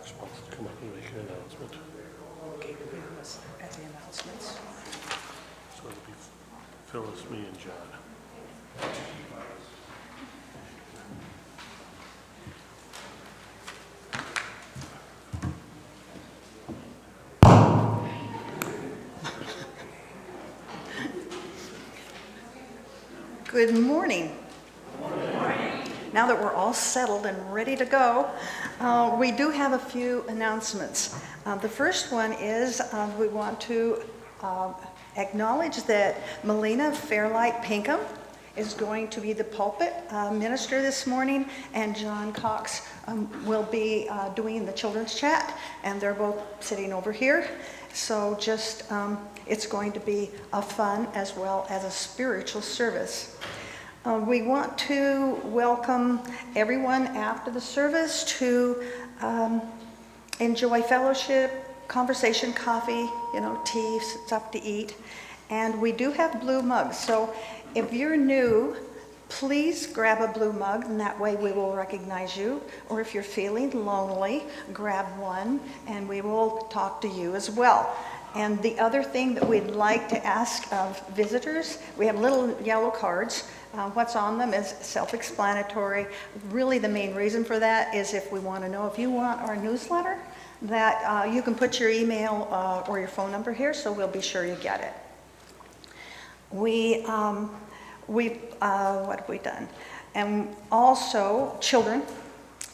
supposed to come up and make an announcement. Okay, we was at the announcements. So it'll be Phyllis, me, and John. Good morning. Now that we're all settled and ready to go, we do have a few announcements. The first one is we want to acknowledge that Melina Fairlight Pinkham is going to be the pulpit minister this morning, and John Cox will be doing the children's chat, and they're both sitting over here. So just, it's going to be a fun as well as a spiritual service. We want to welcome everyone after the service to enjoy fellowship, conversation, coffee, tea, stuff to eat. And we do have blue mugs. So if you're new, please grab a blue mug, and that way we will recognize you. Or if you're feeling lonely, grab one, and we will talk to you as well. And the other thing that we'd like to ask of visitors, we have little yellow cards. What's on them is self-explanatory. Really the main reason for that is if we want to know if you want our newsletter, that you can put your email or your phone number here, so we'll be sure you get it. What have we done? And also children.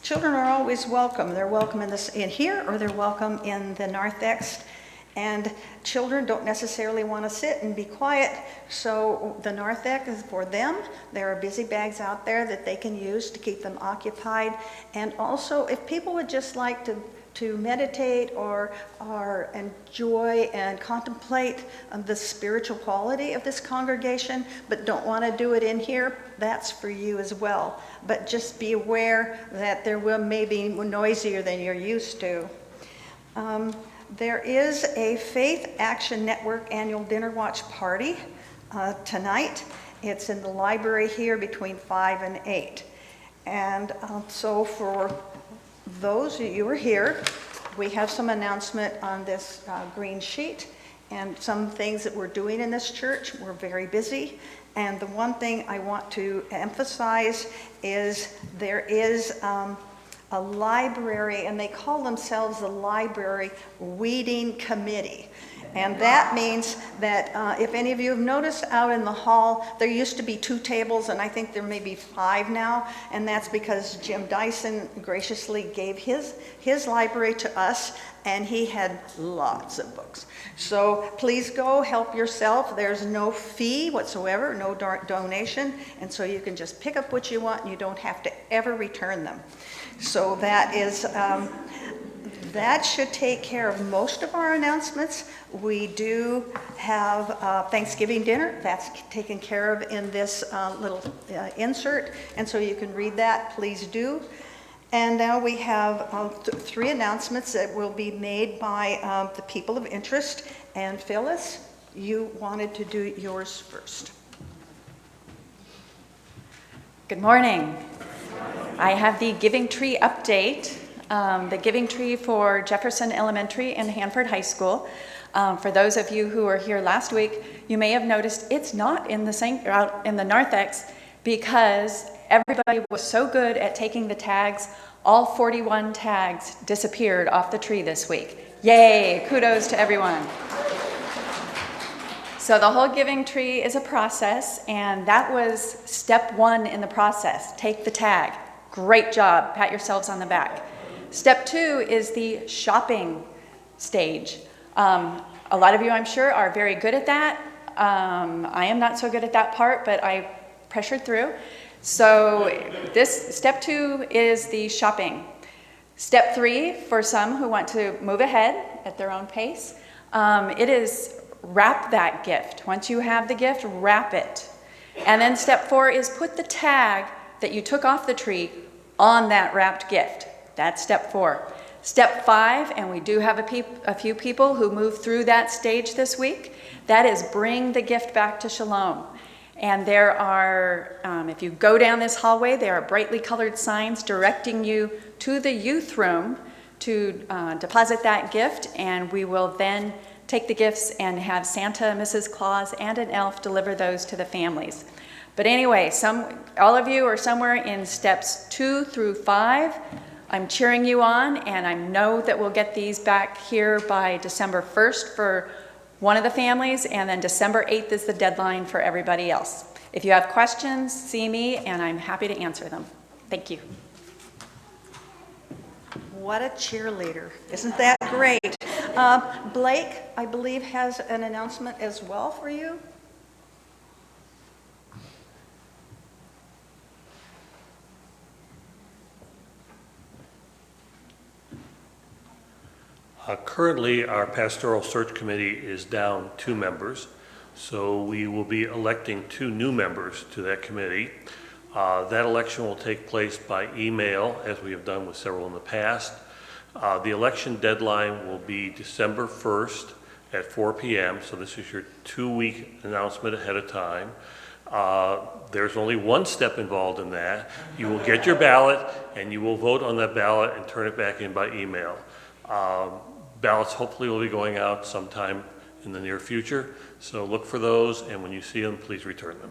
Children are always welcome. They're welcome in here, or they're welcome in the narthex. And children don't necessarily want to sit and be quiet, so the narthex is for them. There are busy bags out there that they can use to keep them occupied. And also, if people would just like to meditate or enjoy and contemplate the spiritual quality of this congregation, but don't want to do it in here, that's for you as well. But just be aware that there will maybe noisier than you're used to. There is a Faith Action Network annual dinner watch party tonight. It's in the library here between 5 and 8. And so for those of you who are here, we have some announcement on this green sheet and some things that we're doing in this church. We're very busy. And the one thing I want to emphasize is there is a library, and they call themselves the Library Weeding Committee. And that means that if any of you have noticed out in the hall, there used to be 2 tables, and I think there may be 5 now, and that's because Jim Dyson graciously gave his library to us, and he had lots of books. So please go help yourself. There's no fee whatsoever, no donation, and so you can just pick up what you want, and you don't have to ever return them. So that is, that should take care of most of our announcements. We do have Thanksgiving dinner. That's taken care of in this little insert, and so you can read that. Please do. And now we have 3 announcements that will be made by the people of interest. And Phyllis, you wanted to do yours first. Good morning. I have the Giving Tree update. The Giving Tree for Jefferson Elementary and Hanford High School. For those of you who were here last week, you may have noticed it's not in the out in the narthex because everybody was so good at taking the tags. All 41 tags disappeared off the tree this week. Yay! Kudos to everyone. So the whole Giving Tree is a process, and that was step 1 in the process. Take the tag. Great job. Pat yourselves on the back. Step 2 is the shopping stage. A lot of you, I'm sure, are very good at that. I am not so good at that part, but I pressured through. So this step 2 is the shopping. Step 3, for some who want to move ahead at their own pace, it is wrap that gift. Once you have the gift, wrap it. And then step 4 is put the tag that you took off the tree on that wrapped gift. That's step 4. Step 5, and we do have a few people who moved through that stage this week, that is bring the gift back to Shalom. And there are, if you go down this hallway, there are brightly colored signs directing you to the youth room to deposit that gift, and we will then take the gifts and have Santa, Mrs. Claus, and an elf deliver those to the families. But anyway, all of you are somewhere in steps 2 through 5. I'm cheering you on, and I know that we'll get these back here by December 1st for one of the families, and then December 8th is the deadline for everybody else. If you have questions, see me, and I'm happy to answer them. Thank you. What a cheerleader. Isn't that great? Blake, I believe, has an announcement as well for you. Currently, our pastoral search committee is down 2 members, so we will be electing 2 new members to that committee. That election will take place by email, as we have done with several in the past. The election deadline will be December 1st at 4 p.m., so this is your 2-week announcement ahead of time. There's only one step involved in that. You will get your ballot, and you will vote on that ballot and turn it back in by email. Ballots hopefully will be going out sometime in the near future, so look for those, and when you see them, please return them.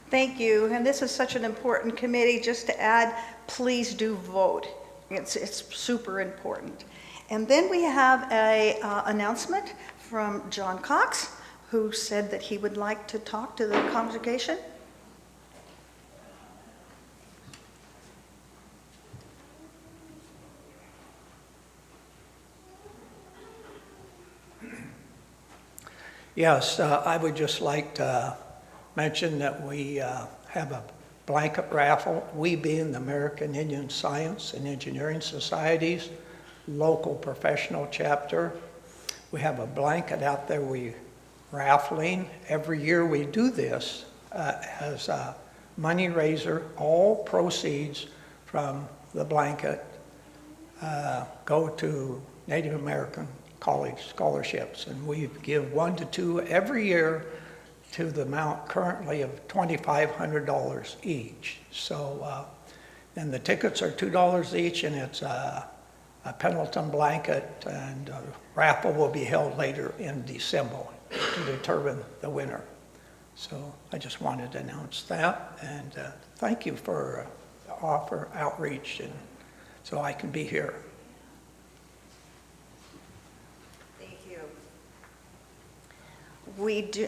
Thank you, and this is such an important committee. Just to add, please do vote. It's super important. And then we have a announcement from John Cox, who said that he would like to talk to the congregation. Yes, I would just like to mention that we have a blanket raffle. We being the American Indian Science and Engineering Society's local professional chapter. We have a blanket out there we raffling. Every year we do this as a money raiser. All proceeds from the blanket go to Native American college scholarships, and we give 1 to 2 every year to the amount currently of $2,500 each. So, and the tickets are $2 each, and it's a Pendleton blanket, and a raffle will be held later in December to determine the winner. So I just wanted to announce that, and thank you for the offer outreach, and so I can be here.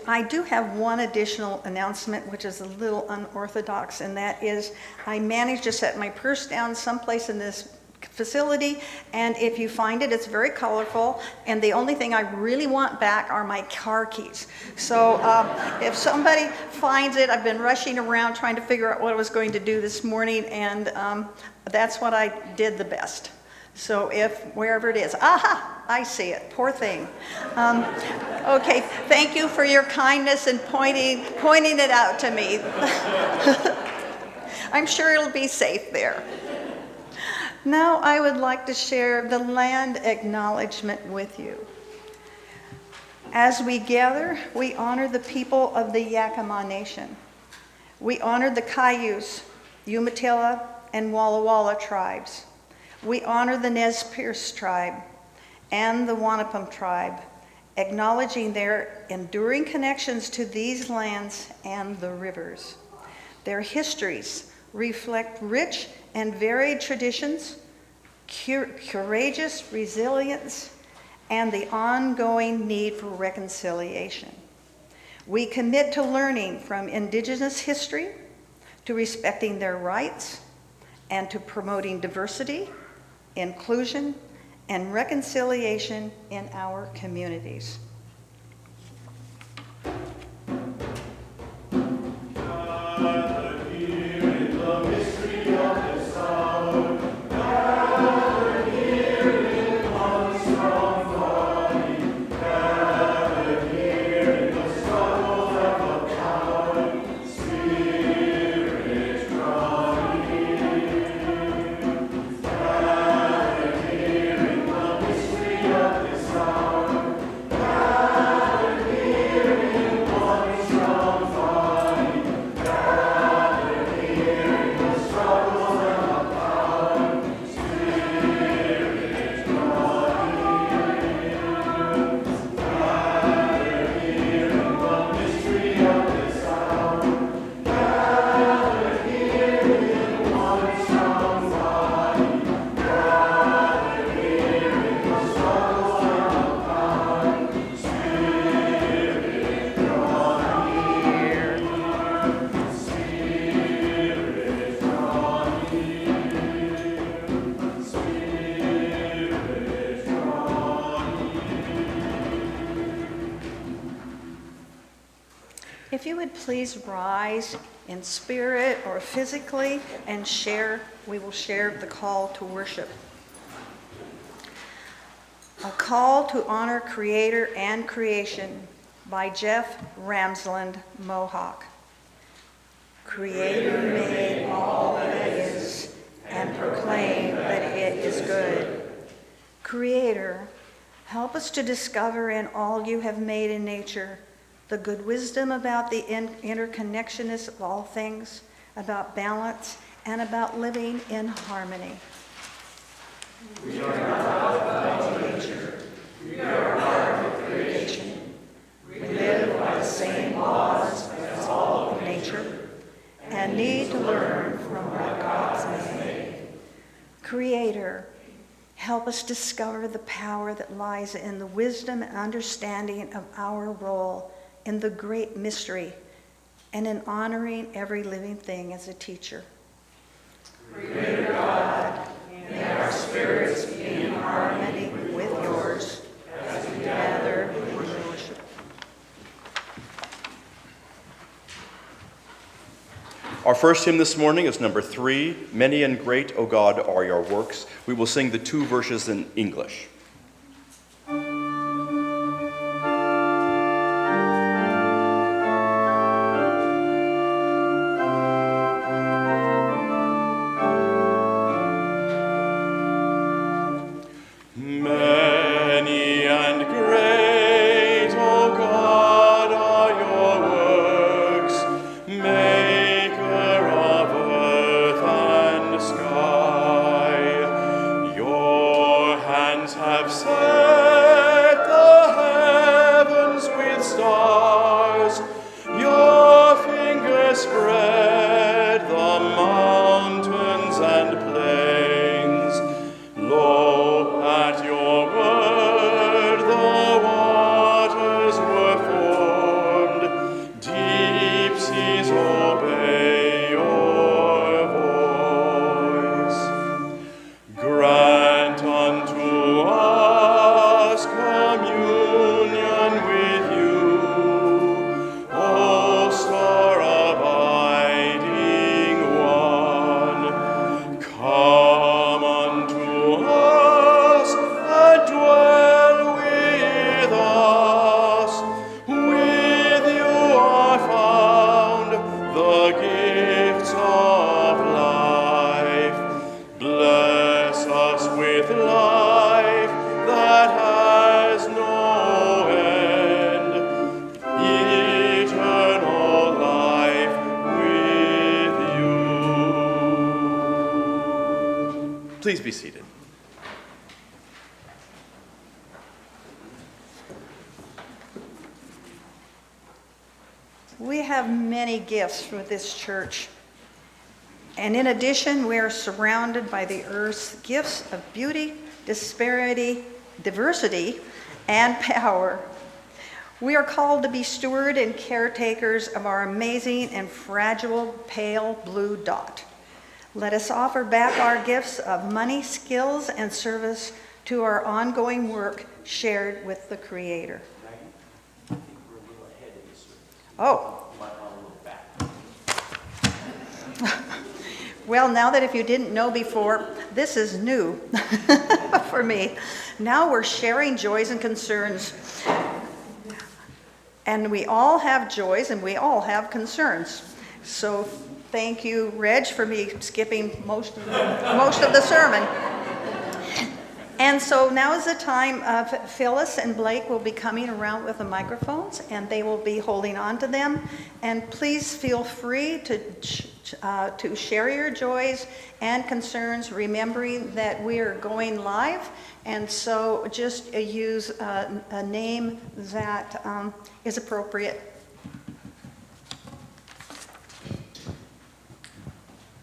I do have one additional announcement, which is a little unorthodox, and that is I managed to set my purse down someplace in this facility, and if you find it, it's very colorful, and the only thing I really want back are my car keys. So if somebody finds it, I've been rushing around trying to figure out what I was going to do this morning, and that's what I did the best. So wherever it is, aha, I see it, poor thing. Okay, thank you for your kindness and pointing it out to me. I'm sure it'll be safe there. Now I would like to share the land acknowledgement with you. As we gather, we honor the people of the Yakima Nation. We honor the Cayuse, Umatilla, and Walla Walla tribes. We honor the Nez Perce tribe and the Wanapum tribe, acknowledging their enduring connections to these lands and the rivers. Their histories reflect rich and varied traditions, courageous resilience, and the ongoing need for reconciliation. We commit to learning from Indigenous history, to respecting their rights, and to promoting diversity, inclusion, and reconciliation in our communities. If you would please rise in spirit or physically and share, we will share the call to worship. A Call to Honor Creator and Creation by Jeff Ramsland Mohawk. Creator made all that is and proclaim that it is good. Creator, help us to discover in all you have made in nature the good wisdom about the interconnectedness of all things, about balance, and about living in harmony. We are not of nature. We are part of creation. We live by the same laws as all of nature and need to learn from what God has made. Creator, help us discover the power that lies in the wisdom and understanding of our role in the great mystery and in honoring every living thing as a teacher. Creator God, may our spirits be in harmony with yours as we gather in worship. Our first hymn this morning is number 3, Many and Great, O God, Are Your Works. We will sing the 2 verses in English. Many and great, O God, are your works, maker of earth and sky. Your hands have set the heavens with stars, your fingers spread the mountains and plains. Lo, at your word the waters were formed, deep seas obey your voice. Grant unto us communion with you, O star abiding one. Come unto us and dwell with us. With you are found the gifts of life. Bless us with life that has no end, eternal life with you. Please be seated. We have many gifts for this church. And in addition, we are surrounded by the earth's gifts of beauty, diversity, and power. We are called to be steward and caretakers of our amazing and fragile pale blue dot. Let us offer back our gifts of money, skills, and service to our ongoing work shared with the Creator. Oh. Well, now that if you didn't know before, this is new for me. Now we're sharing joys and concerns. And we all have joys and we all have concerns. So thank you, Reg, for me skipping most of the sermon. And so now is the time of Phyllis and Blake will be coming around with the microphones and they will be holding on to them. And please feel free to share your joys and concerns, remembering that we are going live. And so just use a name that is appropriate.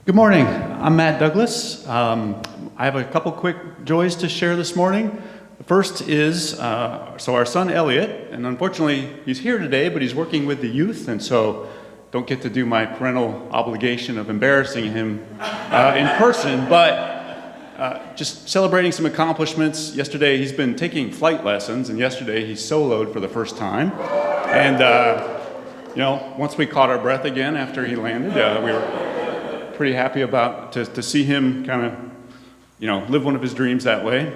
Good morning. I'm Matt Douglas. I have a couple quick joys to share this morning. The first is, so our son Elliot, and unfortunately he's here today, but he's working with the youth, and so don't get to do my parental obligation of embarrassing him in person, but just celebrating some accomplishments. Yesterday he's been taking flight lessons, and yesterday he soloed for the first time. And once we caught our breath again after he landed, we were pretty happy to see him kind of, live one of his dreams that way.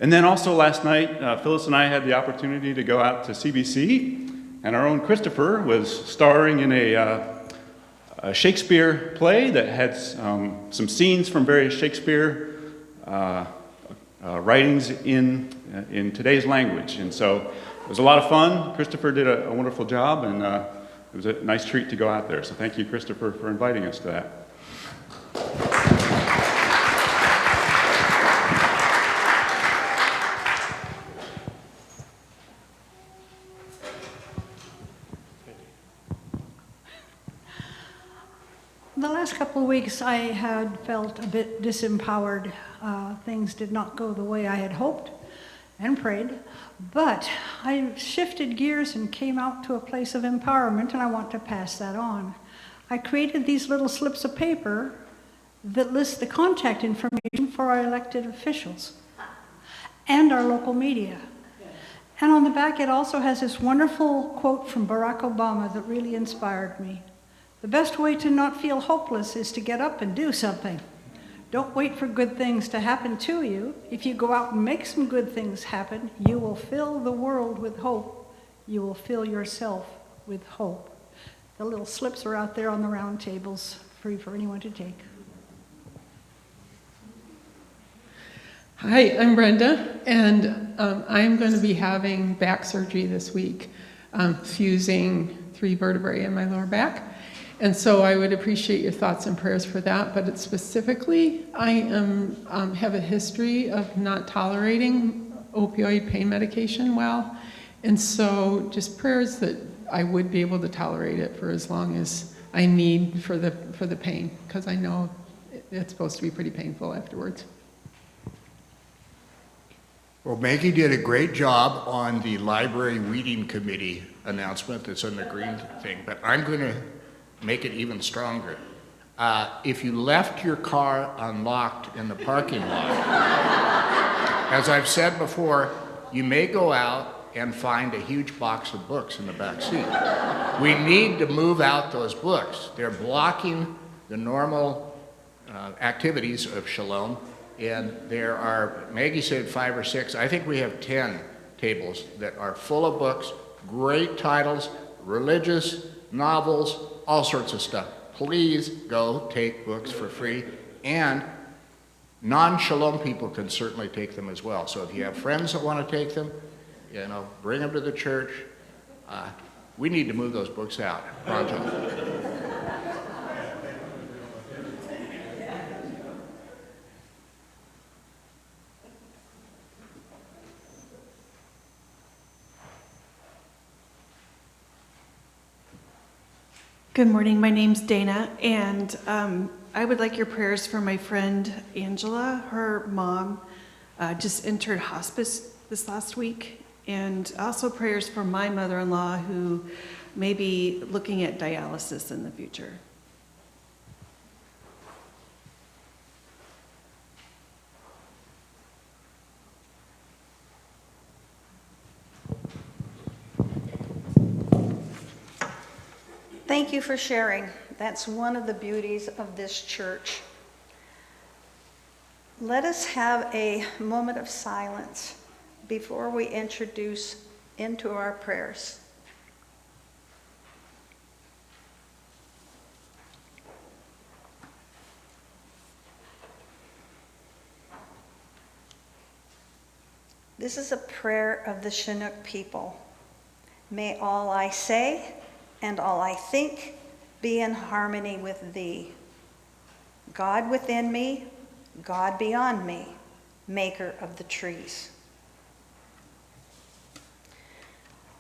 And then also last night, Phyllis and I had the opportunity to go out to CBC, and our own Christopher was starring in a Shakespeare play that had some scenes from various Shakespeare writings in today's language. And so it was a lot of fun. Christopher did a wonderful job, and it was a nice treat to go out there. So thank you, Christopher, for inviting us to that. The last couple of weeks, I had felt a bit disempowered. Things did not go the way I had hoped and prayed, but I shifted gears and came out to a place of empowerment, and I want to pass that on. I created these little slips of paper that list the contact information for our elected officials and our local media. And on the back, it also has this wonderful quote from Barack Obama that really inspired me. The best way to not feel hopeless is to get up and do something. Don't wait for good things to happen to you. If you go out and make some good things happen, you will fill the world with hope. You will fill yourself with hope. The little slips are out there on the round tables, free for anyone to take. Hi, I'm Brenda, and I'm going to be having back surgery this week, fusing 3 vertebrae in my lower back. And so I would appreciate your thoughts and prayers for that. But specifically, I have a history of not tolerating opioid pain medication well. And so just prayers that I would be able to tolerate it for as long as I need for the pain, because I know it's supposed to be pretty painful afterwards. Well, Maggie did a great job on the library weeding committee announcement that's on the green thing, but I'm going to make it even stronger. If you left your car unlocked in the parking lot, as I've said before, you may go out and find a huge box of books in the back seat. We need to move out those books. They're blocking the normal activities of Shalom, and there are, Maggie said 5 or 6, I think we have 10 tables that are full of books, great titles, religious, novels, all sorts of stuff. Please go take books for free, and non-Shalom people can certainly take them as well. So if you have friends that want to take them, bring them to the church. We need to move those books out pronto. Good morning, my name's Dana, and I would like your prayers for my friend Angela. Her mom just entered hospice this last week, and also prayers for my mother-in-law who may be looking at dialysis in the future. Thank you for sharing. That's one of the beauties of this church. Let us have a moment of silence before we introduce into our prayers. This is a prayer of the Chinook people. May all I say and all I think be in harmony with thee. God within me, God beyond me, maker of the trees.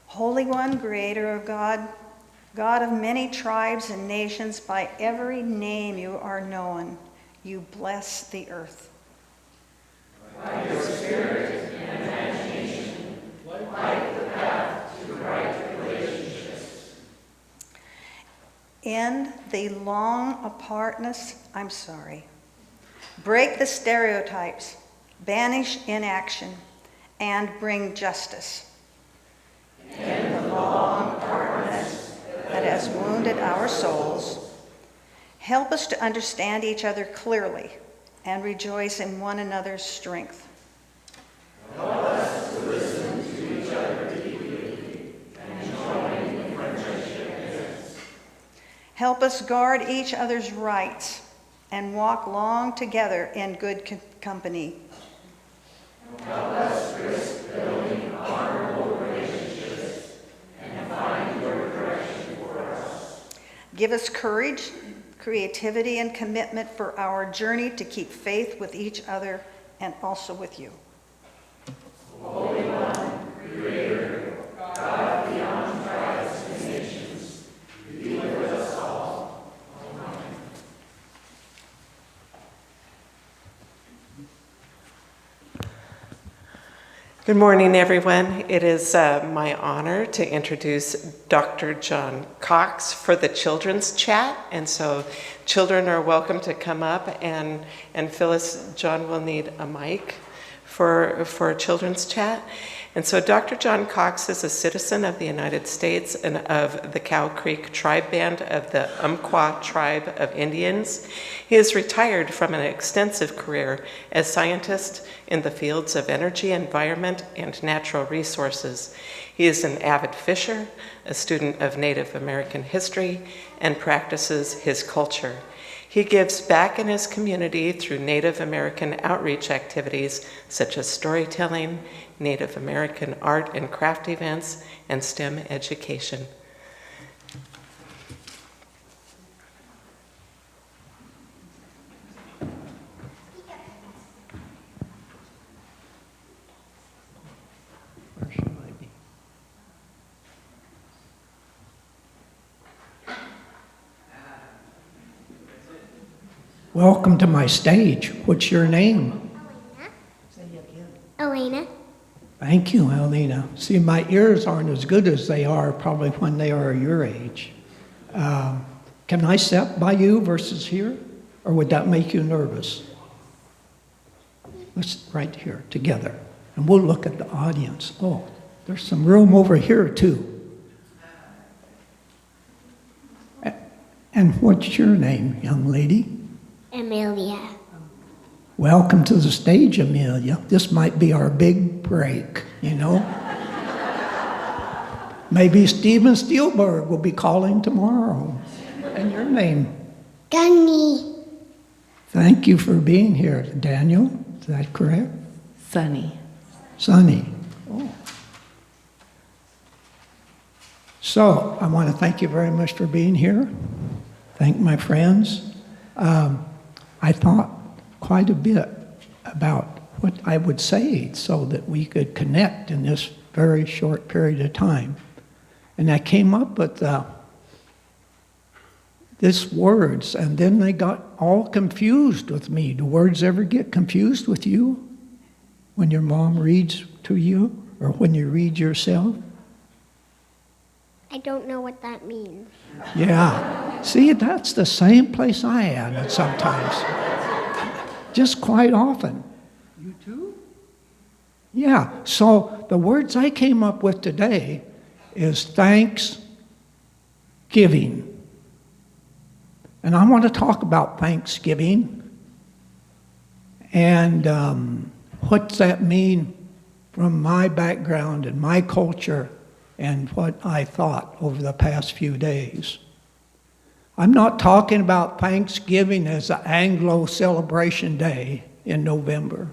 Holy One, creator of God, God of many tribes and nations, by every name you are known, you bless the earth. By your spirit and imagination, light the path to right relationships. End the long apartness, break the stereotypes, banish inaction, and bring justice. End the long apartness has wounded our souls. Help us to understand each other clearly and rejoice in one another's strength. Help us to listen to each other deeply and join in friendship. Help us guard each other's rights and walk long together in good company. Help us risk building honorable relationships and find your direction for us. Give us courage, creativity, and commitment for our journey to keep faith with each other and also with you. Holy One, Creator, God beyond tribes and nations, be with us all. Amen. Good morning, everyone. It is my honor to introduce Dr. John Cox for the Children's Chat. And so children are welcome to come up, and Phyllis, John will need a mic for Children's Chat. And so Dr. John Cox is a citizen of the United States and of the Cow Creek Tribe Band of the Umpqua Tribe of Indians. He is retired from an extensive career as scientist in the fields of energy, environment, and natural resources. He is an avid fisher, a student of Native American history, and practices his culture. He gives back in his community through Native American outreach activities such as storytelling, Native American art and craft events, and STEM education. Where should I be? Welcome to my stage. What's your name? Elena. Thank you, Elena. See, my ears aren't as good as they are probably when they are your age. Can I sit by you versus here? Or would that make you nervous? Let's right here together. And we'll look at the audience. Oh, there's some room over here too. And what's your name, young lady? Amelia. Welcome to the stage, Amelia. This might be our big break, you know? Maybe Steven Spielberg will be calling tomorrow. And your name? Gunny. Thank you for being here. Daniel, is that correct? Sunny. Sunny. Oh. So, I want to thank you very much for being here. Thank my friends. I thought quite a bit about what I would say so that we could connect in this very short period of time. And I came up with these words, and then they got all confused with me. Do words ever get confused with you when your mom reads to you or when you read yourself? I don't know what that means. Yeah. See, that's the same place I am at sometimes. Just quite often. You too? Yeah. So the words I came up with today is thanksgiving. And I want to talk about Thanksgiving and what's that mean from my background and my culture and what I thought over the past few days. I'm not talking about Thanksgiving as an Anglo celebration day in November.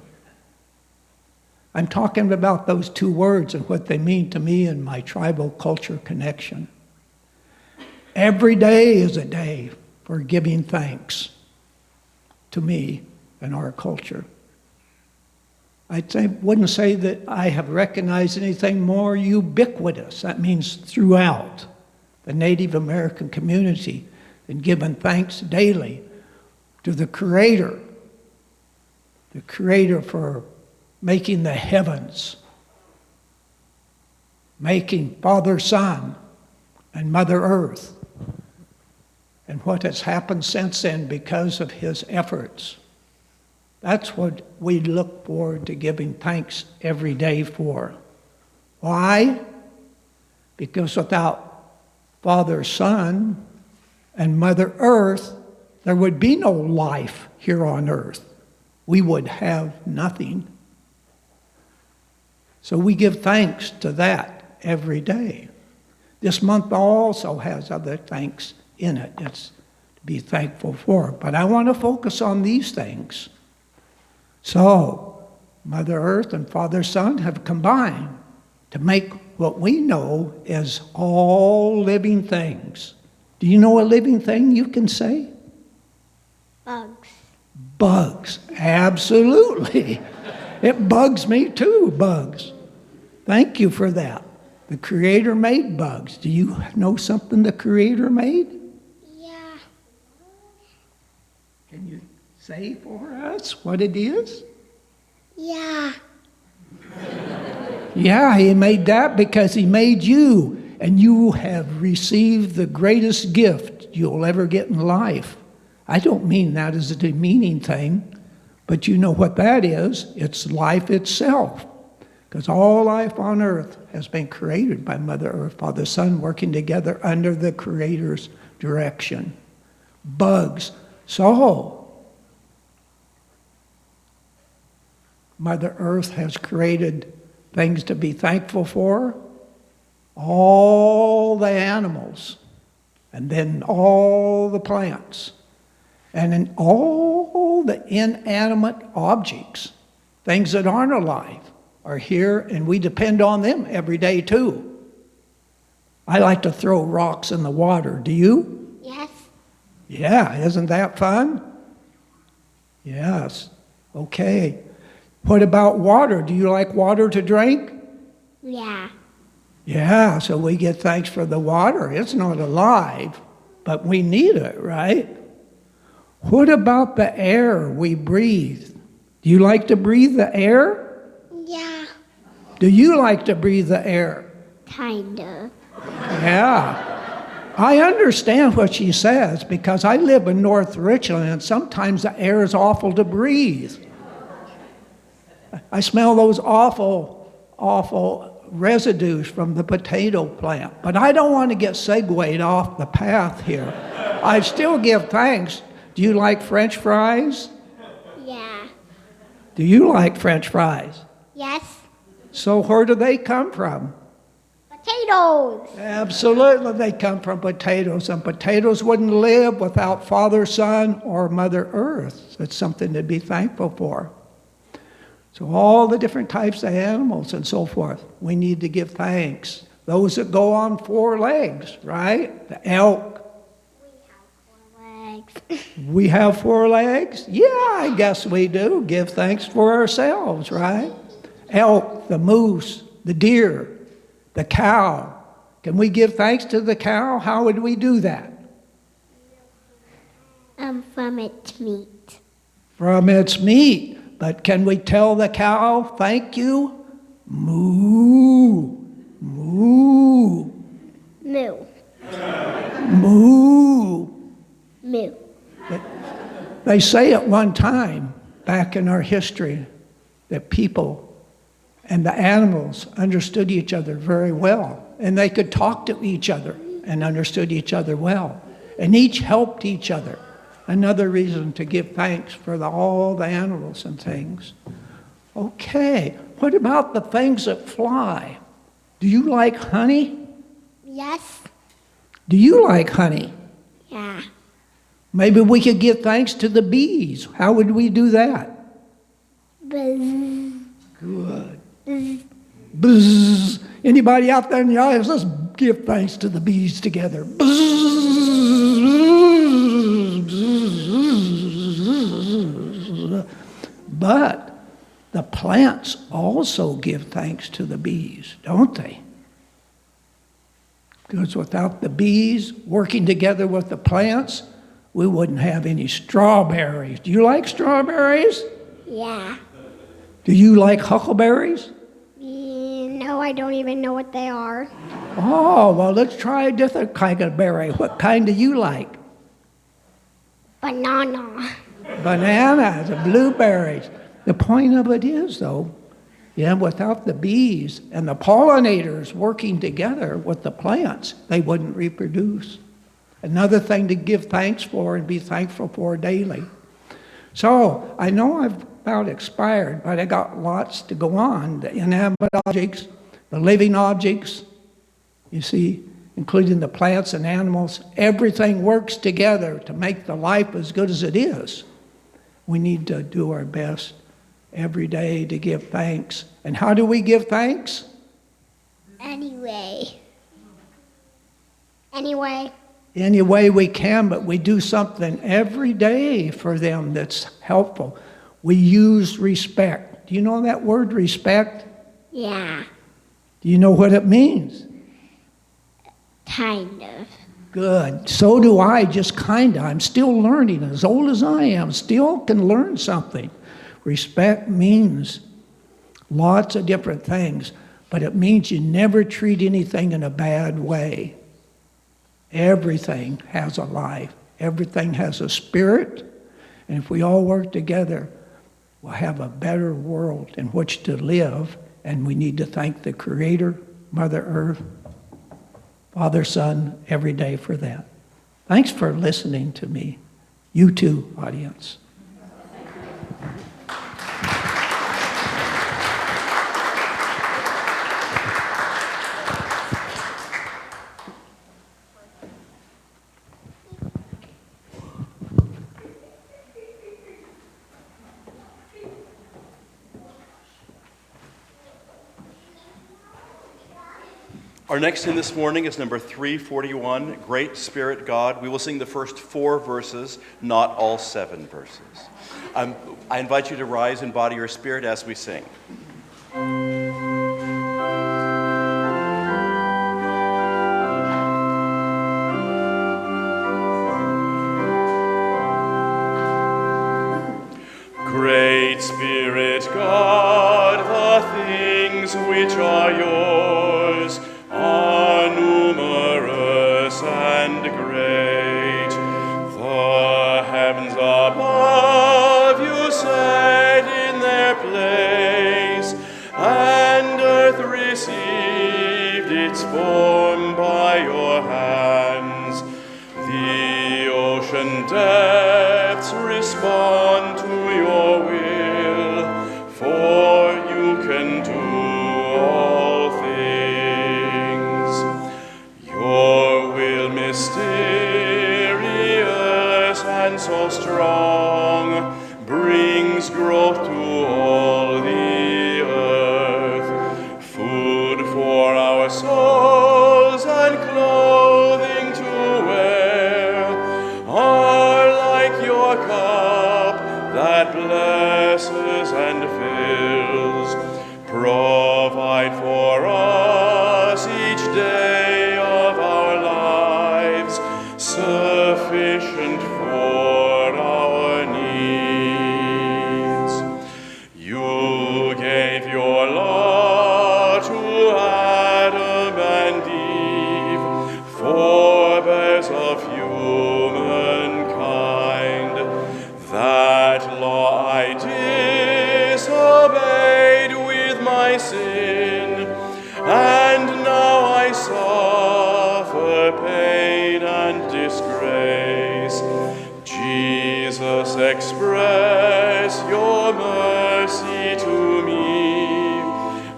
I'm talking about those two words and what they mean to me and my tribal culture connection. Every day is a day for giving thanks to me and our culture. Wouldn't say that I have recognized anything more ubiquitous. That means throughout the Native American community and given thanks daily to the Creator for making the heavens, making Father, Son, and Mother Earth, and what has happened since then because of His efforts. That's what we look forward to giving thanks every day for. Why? Because without Father, Son, and Mother Earth, there would be no life here on earth. We would have nothing. So we give thanks to that every day. This month also has other thanks in it. It's to be thankful for. But I want to focus on these things. So, Mother Earth and Father Son have combined to make what we know as all living things. Do you know a living thing you can say? Bugs. Bugs, absolutely. It bugs me too, bugs. Thank you for that. The Creator made bugs. Do you know something the Creator made? Yeah. Can you say for us what it is? Yeah. Yeah, He made that because He made you, and you have received the greatest gift you'll ever get in life. I don't mean that as a demeaning thing, but you know what that is. It's life itself. Because all life on earth has been created by Mother Earth, Father, Son, working together under the Creator's direction. Bugs. So, Mother Earth has created things to be thankful for. All the animals, and then all the plants, and then all the inanimate objects, things that aren't alive, are here, and we depend on them every day too. I like to throw rocks in the water. Do you? Yes. Yeah, isn't that fun? Yes. Okay. What about water? Do you like water to drink? Yeah. Yeah, so we give thanks for the water. It's not alive, but we need it, right? What about the air we breathe? Do you like to breathe the air? Yeah. Do you like to breathe the air? Kinda. Yeah. I understand what she says because I live in North Richland and sometimes the air is awful to breathe. I smell those awful residues from the potato plant. But I don't want to get segued off the path here. I still give thanks. Do you like French fries? Yeah. Do you like French fries? Yes. So where do they come from? Potatoes. Absolutely, they come from potatoes, and potatoes wouldn't live without Father, Son, or Mother Earth. It's something to be thankful for. So all the different types of animals and so forth, we need to give thanks. Those that go on 4 legs, right? The elk. We have 4 legs? Yeah, I guess we do. Give thanks for ourselves, right? Elk, the moose, the deer, the cow. Can we give thanks to the cow? How would we do that? From its meat. From its meat. But can we tell the cow, thank you? Moo, moo. Moo. Moo. Moo. They say at one time, back in our history, that people and the animals understood each other very well. And they could talk to each other and understood each other well. And each helped each other. Another reason to give thanks for all the animals and things. Okay, what about the things that fly? Do you like honey? Yes. Do you like honey? Yeah. Maybe we could give thanks to the bees. How would we do that? Buzz. Good. Buzz. Buzz. Anybody out there in the audience, let's give thanks to the bees together. Buzz. But the plants also give thanks to the bees, don't they? Because without the bees working together with the plants, we wouldn't have any strawberries. Do you like strawberries? Yeah. Do you like huckleberries? No, I don't even know what they are. Oh, well, let's try a different kind of berry. What kind do you like? Banana. Bananas, blueberries. The point of it is, though, Yeah, without the bees and the pollinators working together with the plants, they wouldn't reproduce. Another thing to give thanks for and be thankful for daily. So I know I've about expired, but I got lots to go on. The inanimate objects, the living objects, you see, including the plants and animals, everything works together to make the life as good as it is. We need to do our best every day to give thanks. And how do we give thanks? Anyway. Any way we can, but we do something every day for them that's helpful. We use respect. Do you know that word, respect? Yeah, Do you know what it means? kind of. Good. So do I, just kinda. I'm still learning. As old as I am, still can learn something. Respect means lots of different things, but it means you never treat anything in a bad way. Everything has a life. Everything has a spirit. And if we all work together, we'll have a better world in which to live. And we need to thank the Creator, Mother Earth, Father, Son, every day for that. Thanks for listening to me. You too, audience. Our next hymn this morning is number 341, Great Spirit God. We will sing the first 4 verses, not all 7 verses. I invite you to rise in body or spirit as we sing. Great Spirit God, the things which are yours are numerous and great. The heavens above you set in their place, and earth received its form by your hands. The ocean depths respond to your will, for you can do all things. Your will mysterious and so strong brings growth to all the earth, food for our souls and clothing to wear are like your cup that blesses and fills. Provide for us each day of our lives, sufficient for our needs. You gave your law to Adam and Eve, forebears of humankind. That law I disobeyed with my sin, and now I suffer pain and disgrace. Jesus, express your mercy to me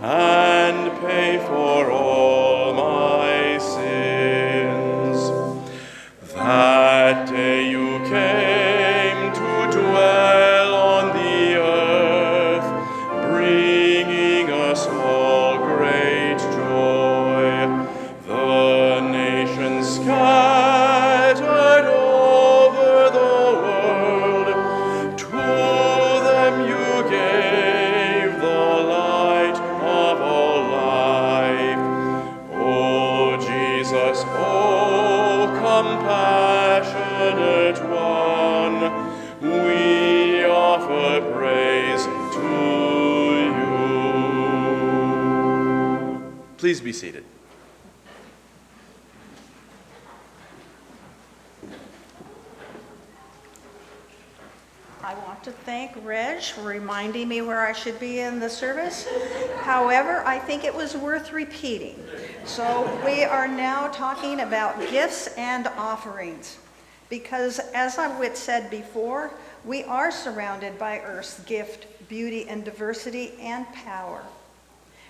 and pay for all my sins. That day you came to dwell on the earth, bringing us all great joy. The nations scattered over the world, to them you gave the light of all life. O Jesus, O compassionate one, we offer praise to you. Please be seated. I want to thank Reg for reminding me where I should be in the service. However, I think it was worth repeating. So we are now talking about gifts and offerings. Because as I said before, we are surrounded by Earth's gift, beauty, and diversity and power.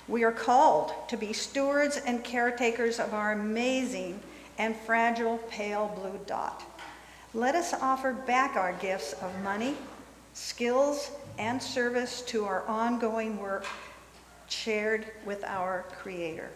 We are called to be stewards and caretakers of our amazing and fragile pale blue dot. Let us offer back our gifts of money, skills, and service to our ongoing work shared with our Creator.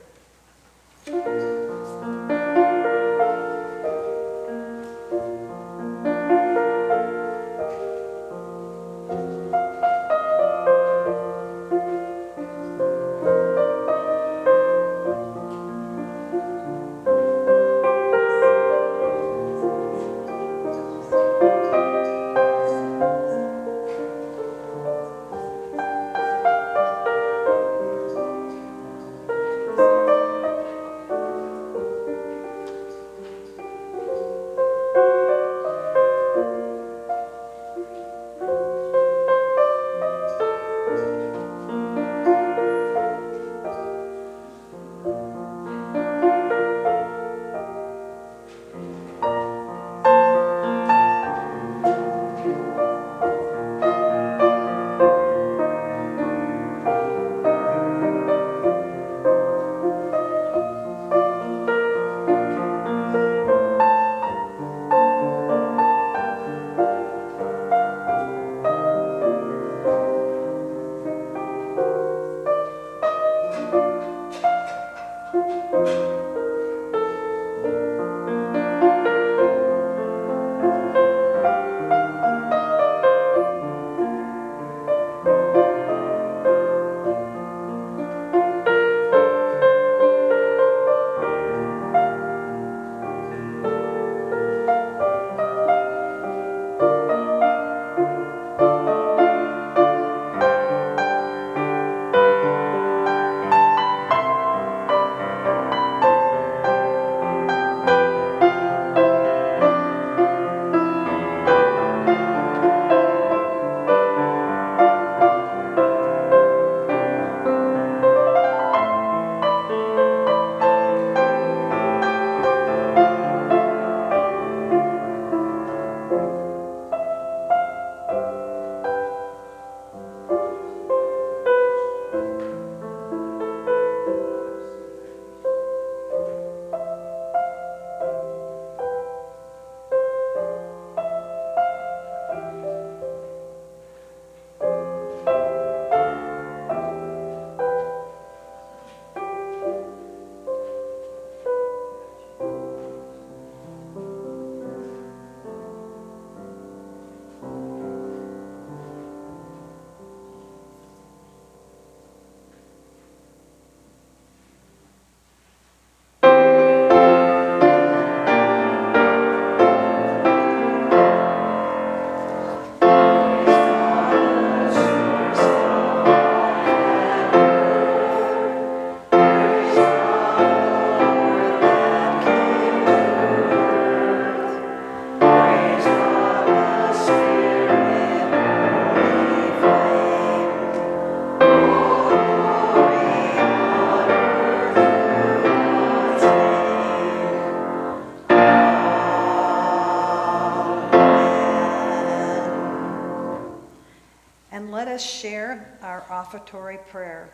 Let us share our offertory prayer.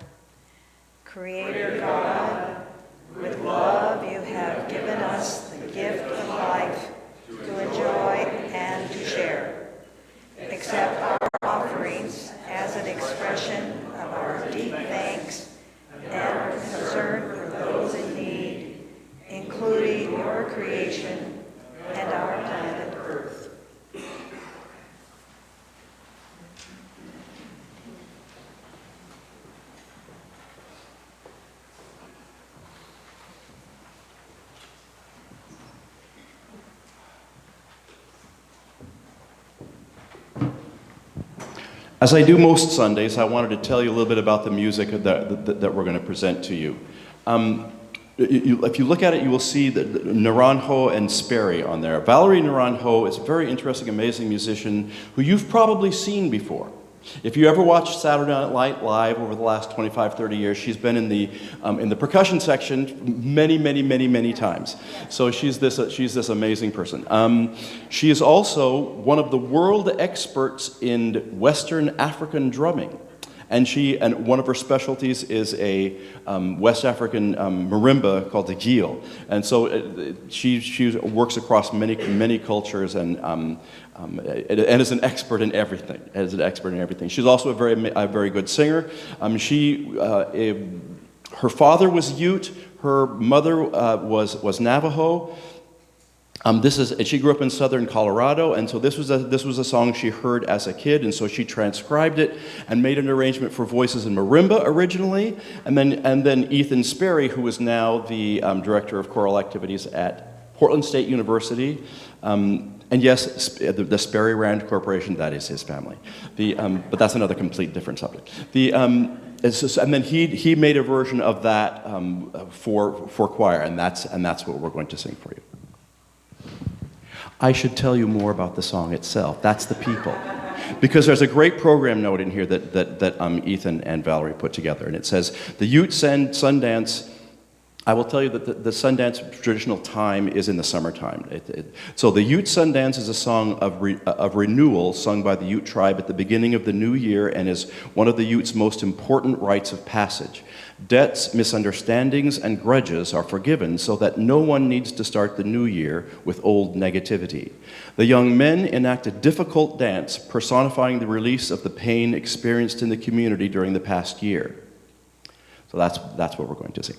Creator God, with love you have given us the gift of life to enjoy and to share. Accept our offerings as an expression of our deep thanks and our concern for those in need, including your creation and our planet Earth. As I do most Sundays, I wanted to tell you a little bit about the music that we're going to present to you. if you look at it, you will see that Naranjo and Sperry on there. Valerie Naranjo is a very interesting, amazing musician who you've probably seen before. If you ever watched Saturday Night Live over the last 25, 30 years, she's been in the percussion section many times. So she's this amazing person. She is also one of the world experts in Western African drumming. And one of her specialties is a West African marimba called the gil. And so she works across many cultures and is an expert in everything. She's also a very good singer. Her father was Ute. Her mother was Navajo. She grew up in southern Colorado, and so this was a song she heard as a kid, and so she transcribed it and made an arrangement for voices in marimba originally, and then Ethan Sperry, who is now the director of choral activities at Portland State University, and yes, the Sperry Rand Corporation, that is his family. But that's another complete different subject. And then he made a version of that for choir, and that's what we're going to sing for you. I should tell you more about the song itself. That's the people. Because there's a great program note in here that Ethan and Valerie put together. And it says, the Ute Sundance, I will tell you that the Sundance traditional time is in the summertime. So the Ute Sundance is a song of renewal sung by the Ute tribe at the beginning of the new year and is one of the Ute's most important rites of passage. Debts, misunderstandings, and grudges are forgiven so that no one needs to start the new year with old negativity. The young men enact a difficult dance personifying the release of the pain experienced in the community during the past year. So that's what we're going to sing.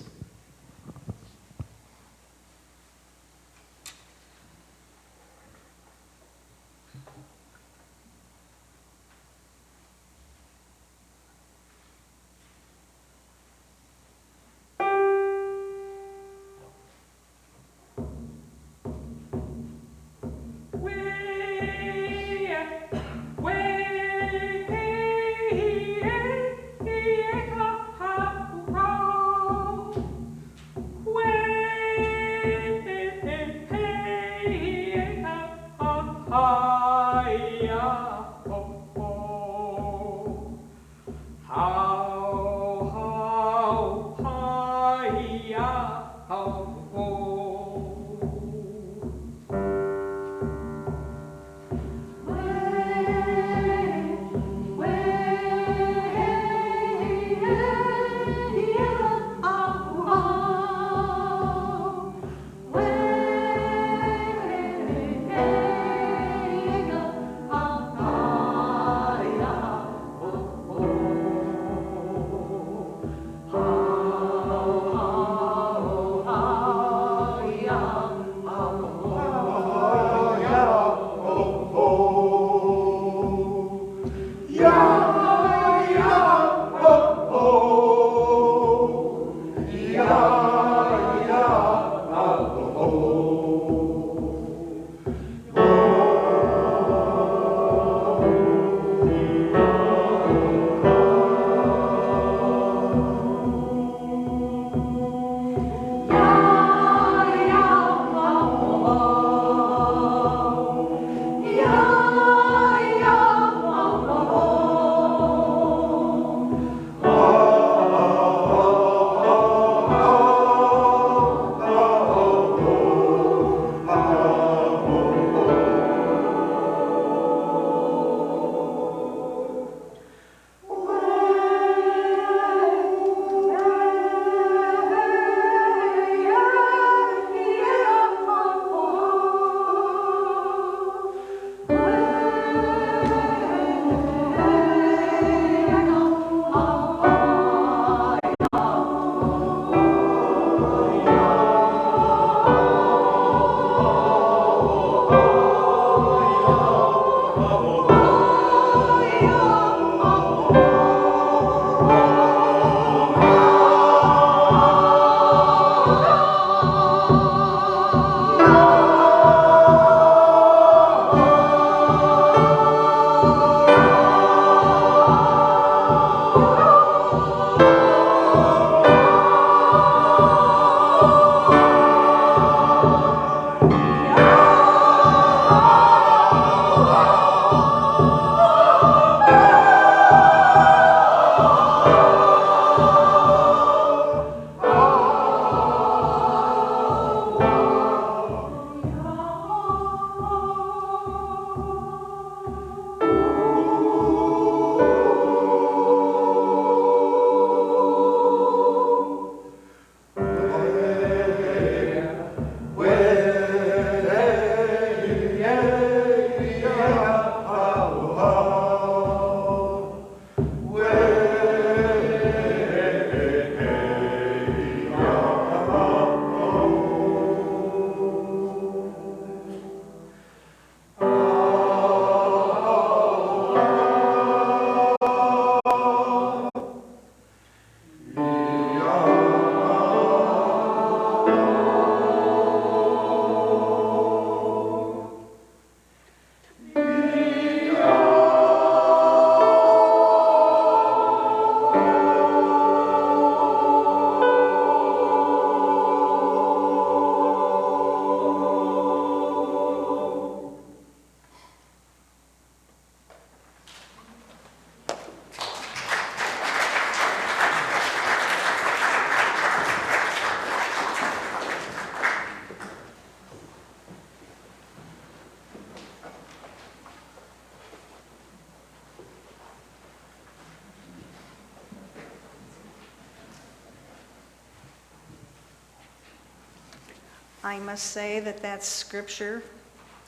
I must say that that's scripture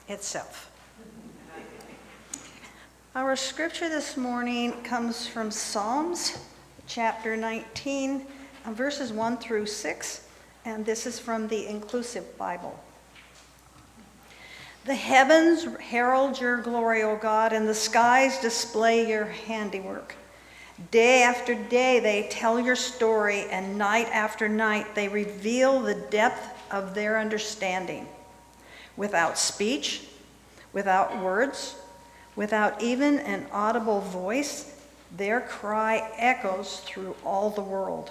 itself. Our scripture this morning comes from Psalms, chapter 19, verses 1 through 6, and this is from the Inclusive Bible. The heavens herald your glory, O God, and the skies display your handiwork. Day after day they tell your story, and night after night they reveal the depth of their understanding. Without speech, without words, without even an audible voice, their cry echoes through all the world,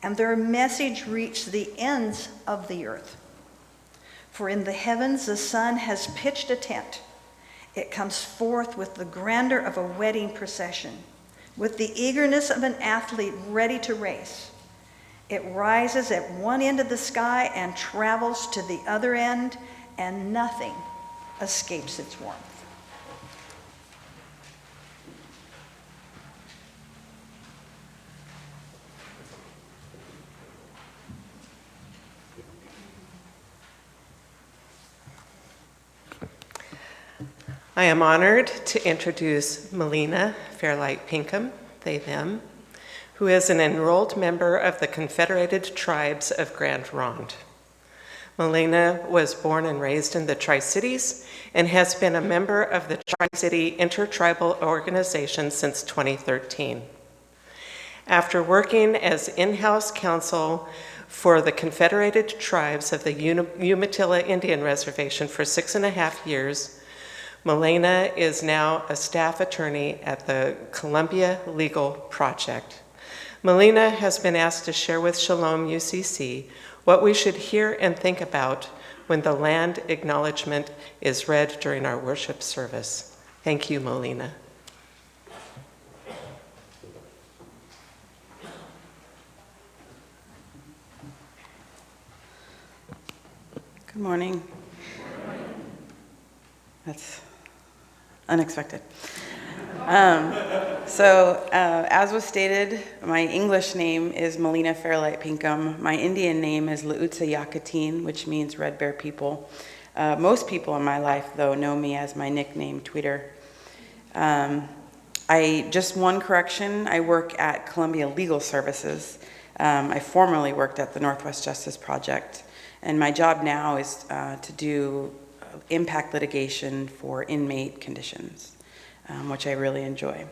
and their message reaches the ends of the earth. For in the heavens the sun has pitched a tent. It comes forth with the grandeur of a wedding procession, with the eagerness of an athlete ready to race. It rises at one end of the sky and travels to the other end, and nothing escapes its warmth. I am honored to introduce Melina Fairlight Pinkham, they, them, who is an enrolled member of the Confederated Tribes of Grand Ronde. Melina was born and raised in the Tri-Cities and has been a member of the Tri-City Intertribal Organization since 2013. After working as in-house counsel for the Confederated Tribes of the Umatilla Indian Reservation for 6.5 years, Melina is now a staff attorney at the Columbia Legal Project. Melina has been asked to share with Shalom UCC what we should hear and think about when the land acknowledgement is read during our worship service. Thank you, Melina. Good morning. That's unexpected. As was stated, my English name is Melina Fairlight Pinkham. My Indian name is Lautsa Yakutin, which means Red Bear People. Most people in my life, though, know me as my nickname, Tweeter. Just one correction, I work at Columbia Legal Services. I formerly worked at the Northwest Justice Project, and my job now is to do impact litigation for inmate conditions, which I really enjoy.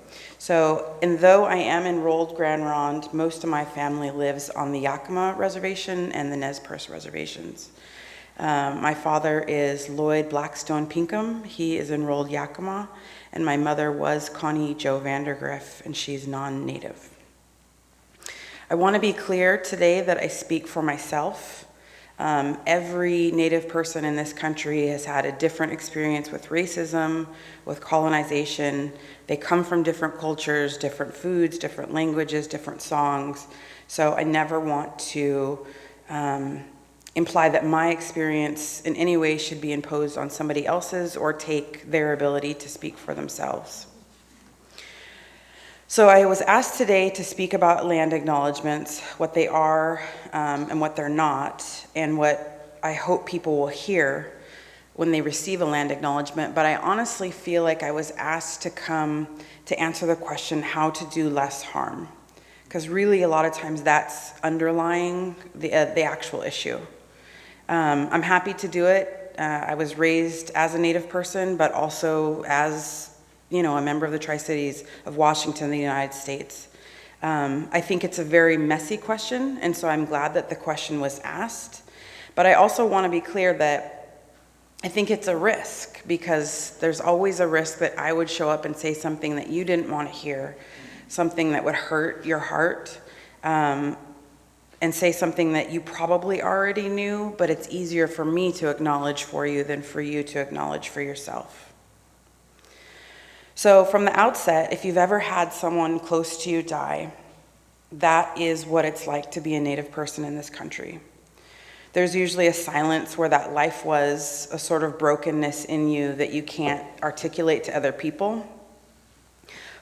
And though I am enrolled Grand Ronde, most of my family lives on the Yakima Reservation and the Nez Perce reservations. My father is Lloyd Blackstone Pinkham. He is enrolled Yakima, and my mother was Connie Jo Vandergriff, and she's non-native. I want to be clear today that I speak for myself. Every Native person in this country has had a different experience with racism, with colonization. They come from different cultures, different foods, different languages, different songs. So I never want to imply that my experience in any way should be imposed on somebody else's or take their ability to speak for themselves. So I was asked today to speak about land acknowledgements, what they are and what they're not, and what I hope people will hear when they receive a land acknowledgement. But I honestly feel like I was asked to come to answer the question how to do less harm, because really a lot of times that's underlying the actual issue. I'm happy to do it. I was raised as a Native person, but also as a member of the Tri-Cities of Washington, the United States. I think it's a very messy question, and so I'm glad that the question was asked. But I also want to be clear that I think it's a risk, because there's always a risk that I would show up and say something that you didn't want to hear, something that would hurt your heart, and say something that you probably already knew, but it's easier for me to acknowledge for you than for you to acknowledge for yourself. So from the outset, if you've ever had someone close to you die, that is what it's like to be a Native person in this country. There's usually a silence where that life was, a sort of brokenness in you that you can't articulate to other people.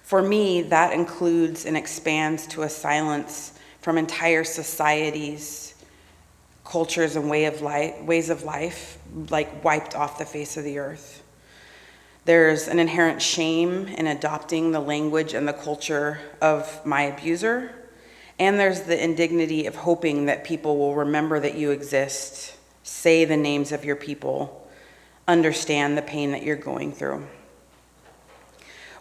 For me, that includes and expands to a silence from entire societies cultures and ways of life like wiped off the face of the earth. There's an inherent shame in adopting the language and the culture of my abuser, and there's the indignity of hoping that people will remember that you exist, say the names of your people, understand the pain that you're going through.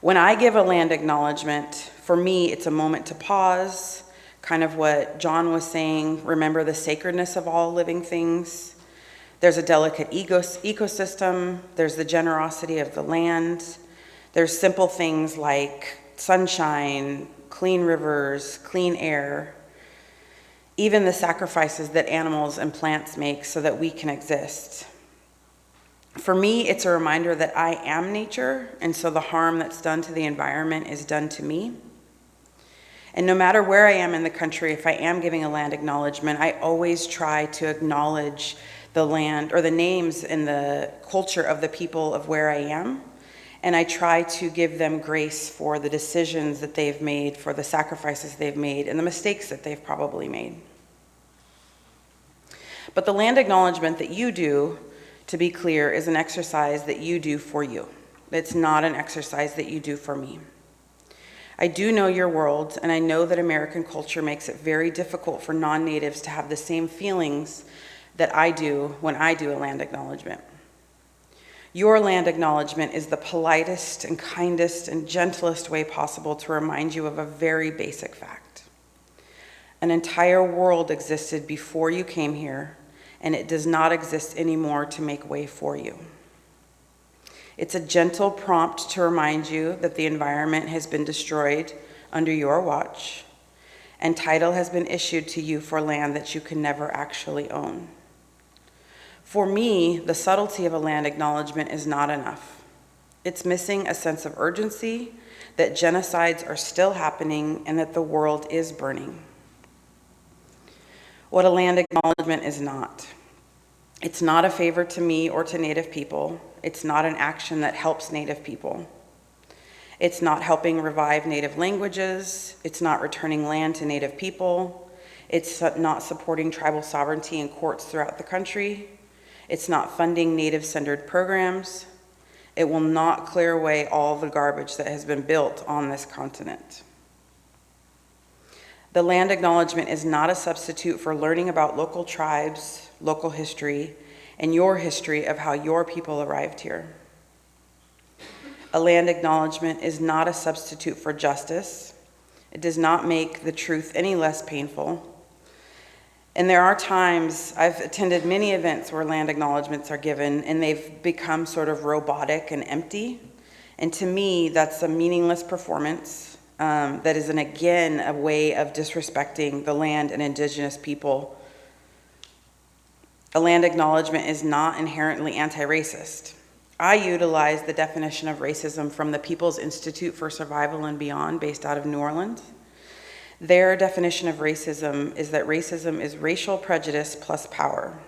When I give a land acknowledgement, for me, it's a moment to pause, kind of what John was saying, remember the sacredness of all living things. There's a delicate ecosystem, there's the generosity of the land, there's simple things like sunshine, clean rivers, clean air, even the sacrifices that animals and plants make so that we can exist. For me, it's a reminder that I am nature, and so the harm that's done to the environment is done to me. And no matter where I am in the country, if I am giving a land acknowledgement, I always try to acknowledge the land or the names and the culture of the people of where I am. And I try to give them grace for the decisions that they've made, for the sacrifices they've made, and the mistakes that they've probably made. But the land acknowledgement that you do, to be clear, is an exercise that you do for you. It's not an exercise that you do for me. I do know your world, and I know that American culture makes it very difficult for non-natives to have the same feelings that I do when I do a land acknowledgement. Your land acknowledgement is the politest and kindest and gentlest way possible to remind you of a very basic fact. An entire world existed before you came here, and it does not exist anymore to make way for you. It's a gentle prompt to remind you that the environment has been destroyed under your watch, and title has been issued to you for land that you can never actually own. For me, the subtlety of a land acknowledgement is not enough. It's missing a sense of urgency, that genocides are still happening, and that the world is burning. What a land acknowledgement is not. It's not a favor to me or to Native people. It's not an action that helps Native people. It's not helping revive Native languages. It's not returning land to Native people. It's not supporting tribal sovereignty in courts throughout the country. It's not funding Native-centered programs. It will not clear away all the garbage that has been built on this continent. The land acknowledgement is not a substitute for learning about local tribes, local history, and your history of how your people arrived here. A land acknowledgement is not a substitute for justice. It does not make the truth any less painful. And there are times, I've attended many events where land acknowledgements are given, and they've become sort of robotic and empty. And to me, that's a meaningless performance that is, again, a way of disrespecting the land and indigenous people. A land acknowledgement is not inherently anti-racist. I utilize the definition of racism from the People's Institute for Survival and Beyond, based out of New Orleans. Their definition of racism is that racism is racial prejudice plus power.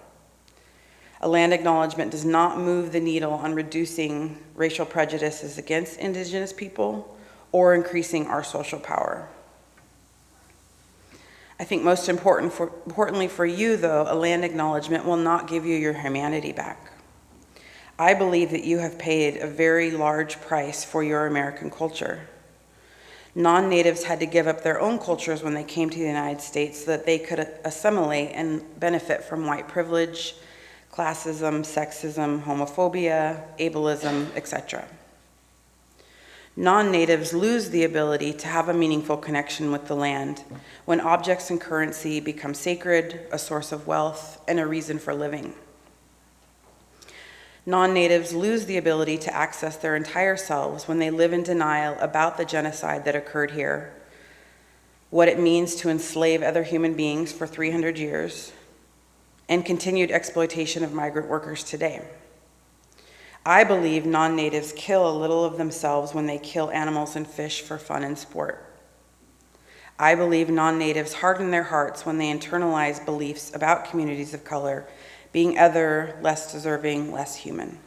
A land acknowledgement does not move the needle on reducing racial prejudices against indigenous people or increasing our social power. I think most importantly for you, though, a land acknowledgement will not give you your humanity back. I believe that you have paid a very large price for your American culture. Non-natives had to give up their own cultures when they came to the United States so that they could assimilate and benefit from white privilege, classism, sexism, homophobia, ableism, etc. Non-natives lose the ability to have a meaningful connection with the land when objects and currency become sacred, a source of wealth, and a reason for living. Non-natives lose the ability to access their entire selves when they live in denial about the genocide that occurred here, what it means to enslave other human beings for 300 years, and continued exploitation of migrant workers today. I believe non-natives kill a little of themselves when they kill animals and fish for fun and sport. I believe non-natives harden their hearts when they internalize beliefs about communities of color being other, less deserving, less human.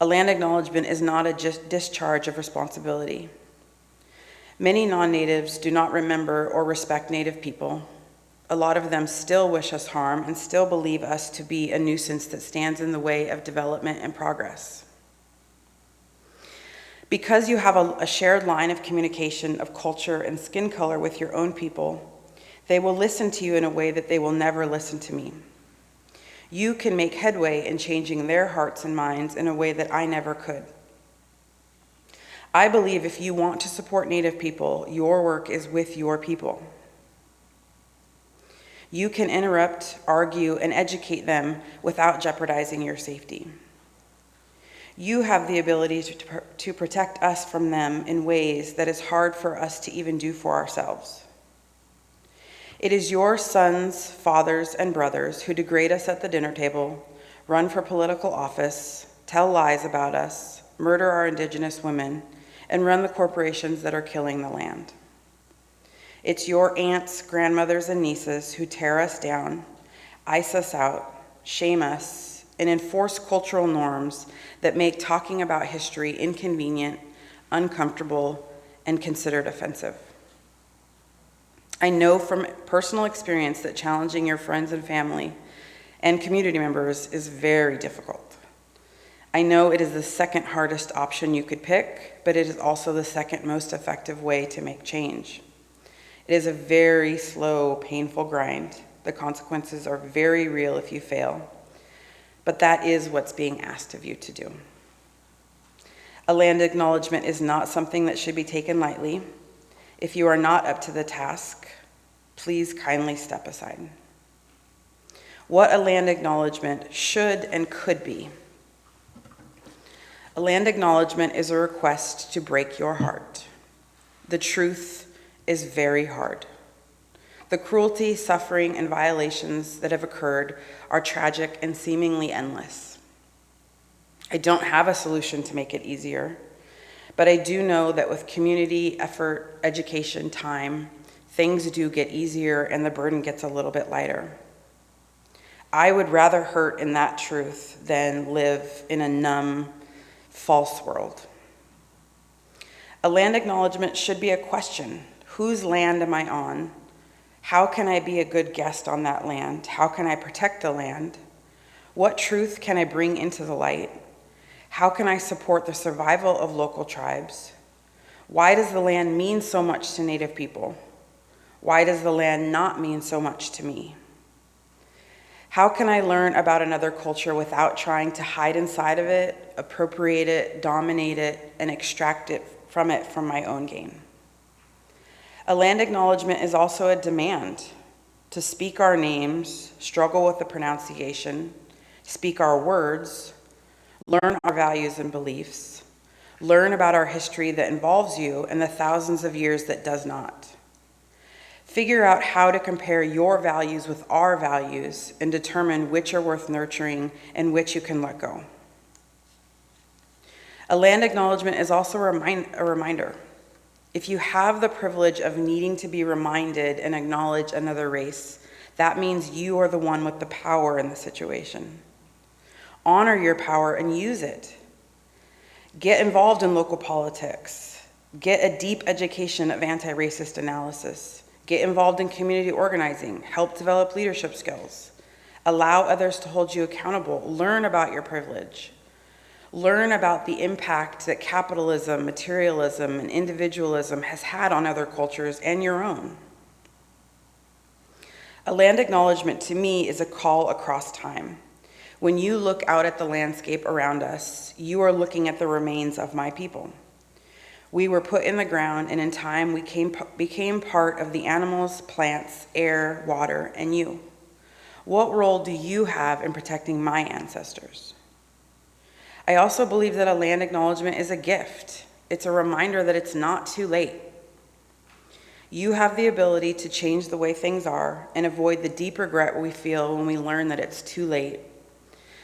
A land acknowledgement is not a discharge of responsibility. Many non-natives do not remember or respect Native people. A lot of them still wish us harm and still believe us to be a nuisance that stands in the way of development and progress. Because you have a shared line of communication of culture and skin color with your own people, they will listen to you in a way that they will never listen to me. You can make headway in changing their hearts and minds in a way that I never could. I believe if you want to support Native people, your work is with your people. You can interrupt, argue, and educate them without jeopardizing your safety. You have the ability to protect us from them in ways that is hard for us to even do for ourselves. It is your sons, fathers, and brothers who degrade us at the dinner table, run for political office, tell lies about us, murder our indigenous women, and run the corporations that are killing the land. It's your aunts, grandmothers, and nieces who tear us down, ice us out, shame us, and enforce cultural norms that make talking about history inconvenient, uncomfortable, and considered offensive. I know from personal experience that challenging your friends and family and community members is very difficult. I know it is the second hardest option you could pick, but it is also the second most effective way to make change. It is a very slow, painful grind. The consequences are very real if you fail, but that is what's being asked of you to do. A land acknowledgement is not something that should be taken lightly. If you are not up to the task, please kindly step aside. What a land acknowledgement should and could be. A land acknowledgement is a request to break your heart. The truth is very hard. The cruelty, suffering, and violations that have occurred are tragic and seemingly endless. I don't have a solution to make it easier, but I do know that with community, effort, education, time, things do get easier and the burden gets a little bit lighter. I would rather hurt in that truth than live in a numb, false world. A land acknowledgement should be a question. Whose land am I on? How can I be a good guest on that land? How can I protect the land? What truth can I bring into the light? How can I support the survival of local tribes? Why does the land mean so much to Native people? Why does the land not mean so much to me? How can I learn about another culture without trying to hide inside of it, appropriate it, dominate it, and extract it from my own gain? A land acknowledgement is also a demand to speak our names, struggle with the pronunciation, speak our words, learn our values and beliefs, learn about our history that involves you and the thousands of years that does not. Figure out how to compare your values with our values and determine which are worth nurturing and which you can let go. A land acknowledgement is also a reminder. If you have the privilege of needing to be reminded and acknowledge another race, that means you are the one with the power in the situation. Honor your power and use it. Get involved in local politics. Get a deep education of anti-racist analysis. Get involved in community organizing. Help develop leadership skills. Allow others to hold you accountable. Learn about your privilege. Learn about the impact that capitalism, materialism, and individualism has had on other cultures and your own. A land acknowledgement to me is a call across time. When you look out at the landscape around us, you are looking at the remains of my people. We were put in the ground, and in time we became part of the animals, plants, air, water, and you. What role do you have in protecting my ancestors? I also believe that a land acknowledgement is a gift. It's a reminder that it's not too late. You have the ability to change the way things are and avoid the deep regret we feel when we learn that it's too late,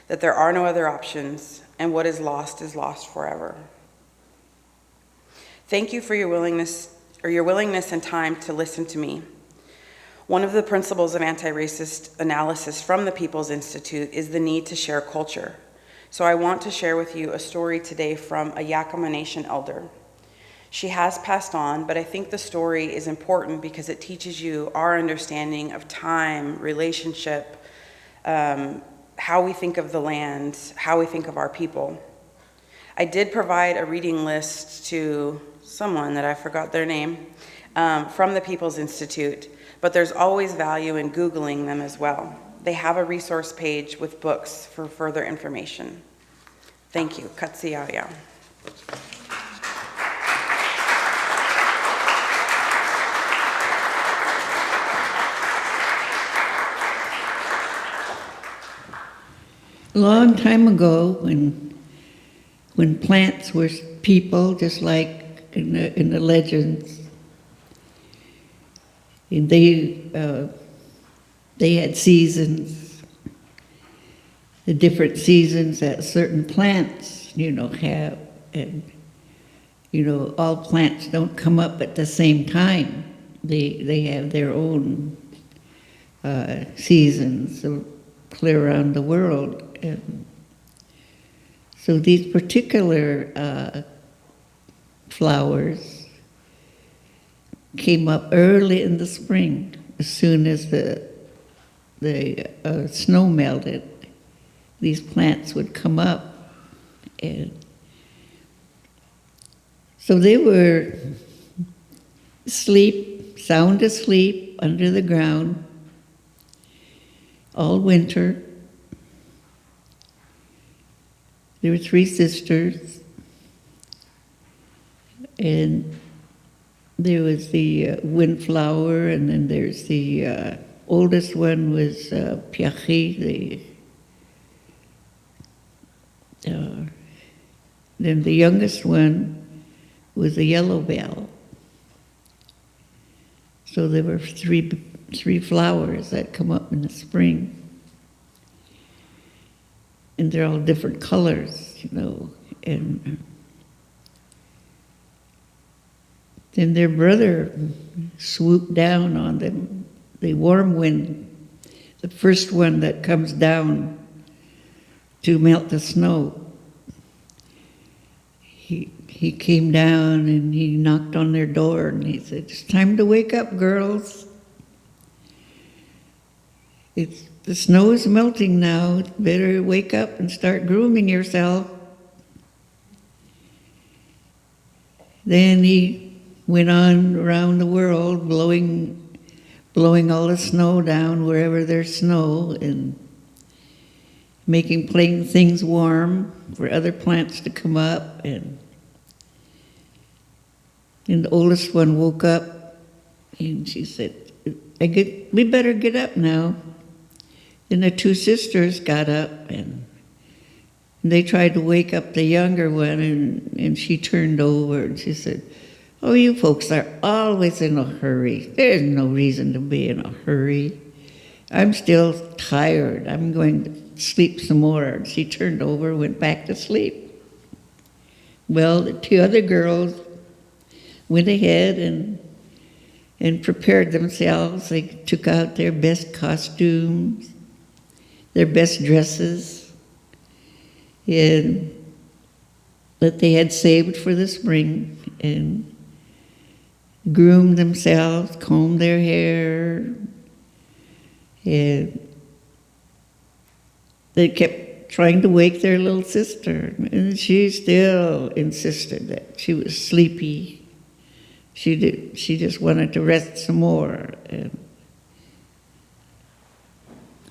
that there are no other options, and what is lost forever. Thank you for your willingness and time to listen to me. One of the principles of anti-racist analysis from the People's Institute is the need to share culture. So I want to share with you a story today from a Yakama Nation elder. She has passed on, but I think the story is important because it teaches you our understanding of time, relationship, how we think of the land, how we think of our people. I did provide a reading list to someone that I forgot their name from the People's Institute, but there's always value in Googling them as well. They have a resource page with books for further information. Thank you. Katsiaya. A long time ago, when plants were people, just like in the legends, and they had seasons, the different seasons that certain plants, have, and all plants don't come up at the same time. They have their own seasons, so clear around the world. And so these particular flowers came up early in the spring, as soon as the snow melted. These plants would come up, and so they were sound asleep under the ground all winter. There were 3 sisters, and there was the windflower, and then there's the oldest one was Piachi, then the youngest one was a yellow bell. So there were three flowers that come up in the spring. And they're all different colors, and then their brother swooped down on them. The warm wind, the first one that comes down to melt the snow, he came down and he knocked on their door and he said, "It's time to wake up, girls. The snow is melting now. Better wake up and start grooming yourself." Then he went on around the world blowing all the snow down wherever there's snow and making things warm for other plants to come up. And the oldest one woke up and she said, "We better get up now." And the 2 sisters got up and they tried to wake up the younger one, and she turned over and she said, "Oh, you folks are always in a hurry. There's no reason to be in a hurry. I'm still tired. I'm going to sleep some more." And she turned over, went back to sleep. Well, the 2 other girls went ahead and prepared themselves. They took out their best costumes, their best dresses, and that they had saved for the spring, and groomed themselves, combed their hair, and they kept trying to wake their little sister, and she still insisted that she was sleepy. She just wanted to rest some more. And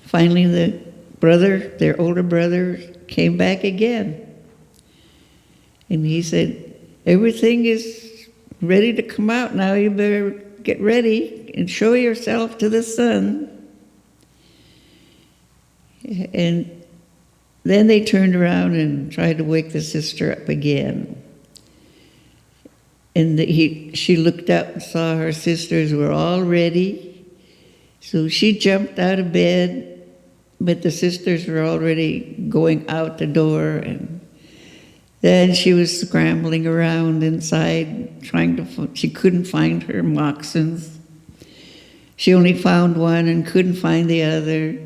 finally, their older brother, came back again. And he said, "Everything is ready to come out now. You better get ready and show yourself to the sun." And then they turned around and tried to wake the sister up again. And she looked up and saw her sisters were all ready. So she jumped out of bed, but the sisters were already going out the door, and then she was scrambling around inside, she couldn't find her moccasins. She only found one and couldn't find the other.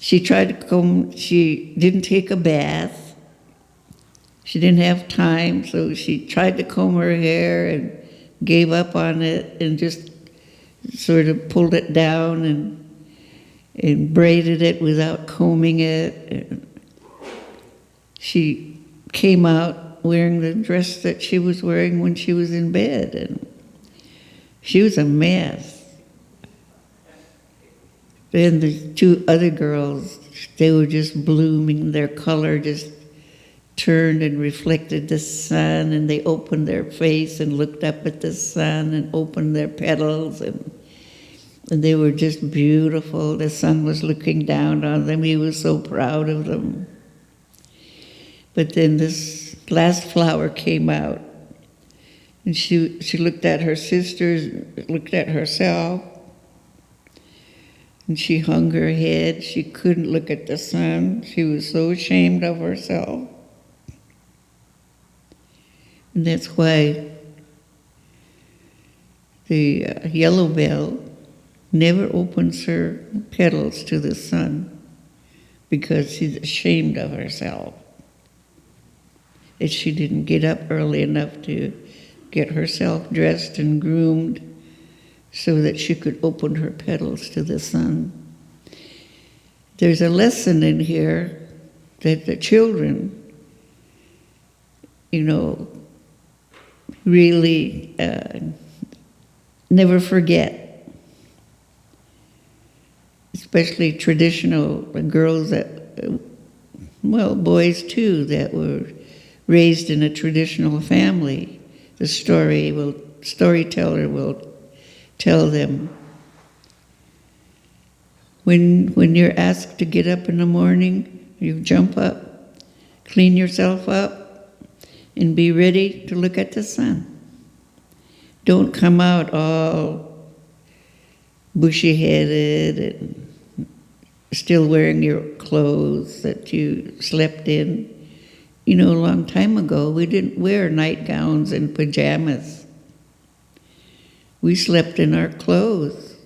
She tried to she didn't take a bath. She didn't have time, so she tried to comb her hair and gave up on it and just sort of pulled it down and braided it without combing it. And she came out wearing the dress that she was wearing when she was in bed, and she was a mess. Then the two other girls, they were just blooming. Their color just turned and reflected the sun, and they opened their face and looked up at the sun and opened their petals, and they were just beautiful. The sun was looking down on them. He was so proud of them. But then this last flower came out, and she looked at her sisters, looked at herself, and she hung her head. She couldn't look at the sun. She was so ashamed of herself. And that's why the yellow bell never opens her petals to the sun, because she's ashamed of herself. That she didn't get up early enough to get herself dressed and groomed so that she could open her petals to the sun. There's a lesson in here that the children, really never forget, especially traditional girls that, boys too, that were raised in a traditional family. The storyteller will tell them, when you're asked to get up in the morning, you jump up, clean yourself up, and be ready to look at the sun. Don't come out all bushy-headed and still wearing your clothes that you slept in. A long time ago, we didn't wear nightgowns and pajamas. We slept in our clothes.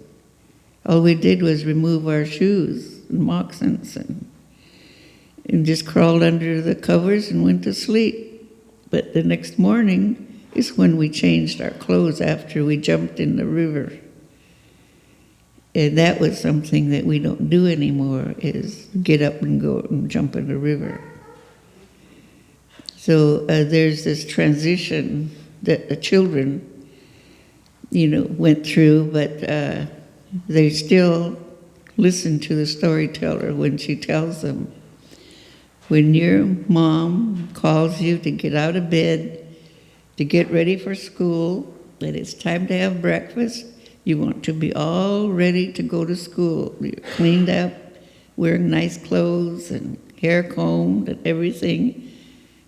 All we did was remove our shoes and moccasins and just crawled under the covers and went to sleep. But the next morning is when we changed our clothes after we jumped in the river. And that was something that we don't do anymore, is get up and go and jump in the river. So there's this transition that the children, went through, but they still listen to the storyteller when she tells them, when your mom calls you to get out of bed, to get ready for school, that it's time to have breakfast, you want to be all ready to go to school. You're cleaned up, wearing nice clothes and hair combed and everything.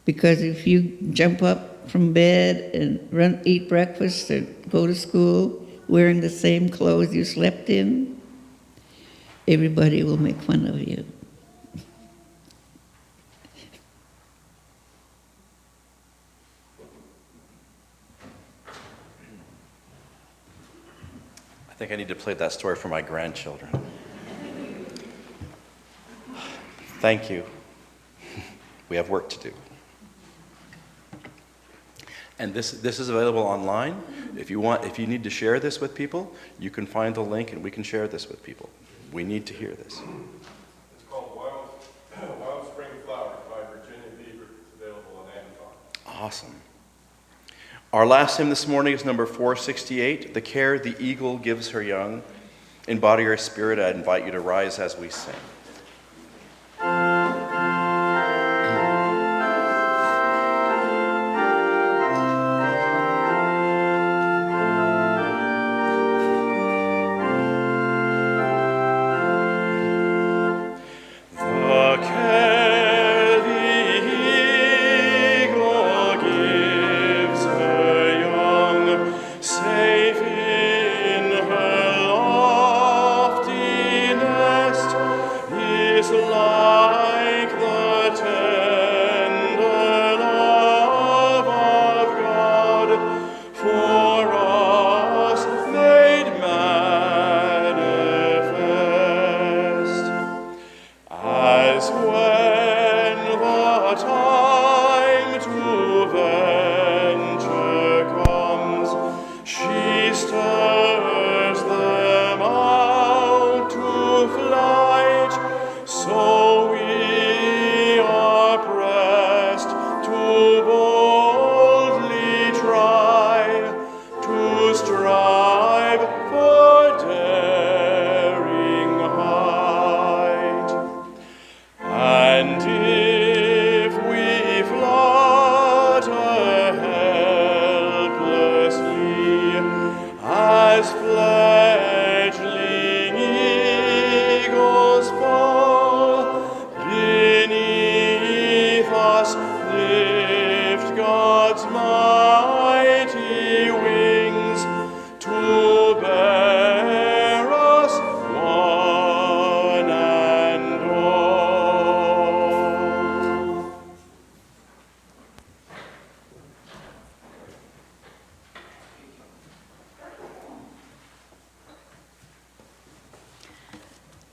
Because if you jump up from bed and eat breakfast and go to school wearing the same clothes you slept in, everybody will make fun of you. I think I need to play that story for my grandchildren. Thank you. We have work to do. And this is available online. If you need to share this with people, you can find the link and we can share this with people. We need to hear this. It's called Wild Spring Flowers by Virginia Beaver. It's available on Amazon. Awesome. Our last hymn this morning is number 468, The Care the Eagle Gives Her Young. In body or spirit, I invite you to rise as we sing. Safe in her lofty nest,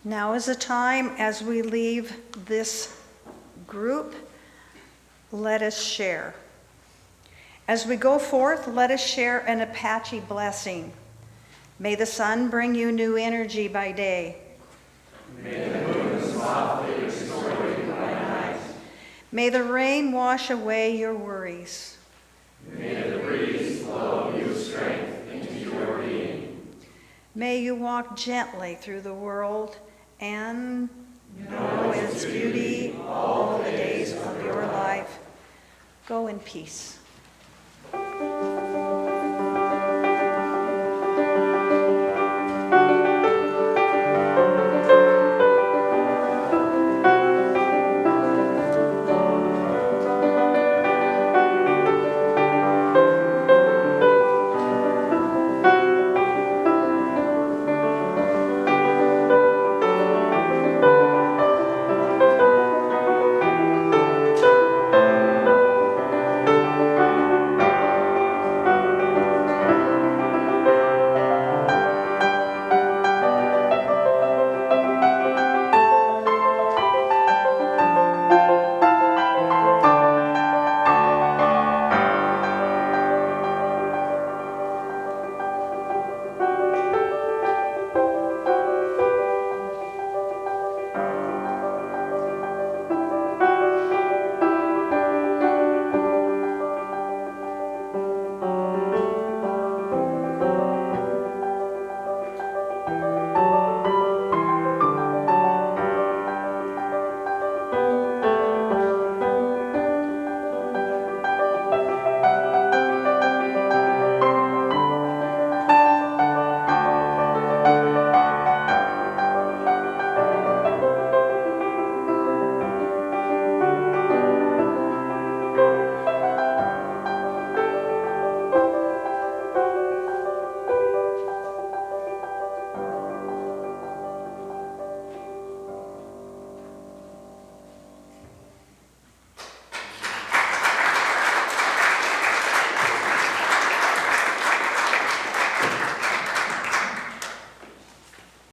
Now is the time as we leave this group, let us share. As we go forth, let us share an Apache blessing. May the sun bring you new energy by day. May the moon softly restore you by night. May the rain wash away your worries. May the breeze blow you strength into your being. May you walk gently through the world and know its beauty all the days of your life. Go in peace.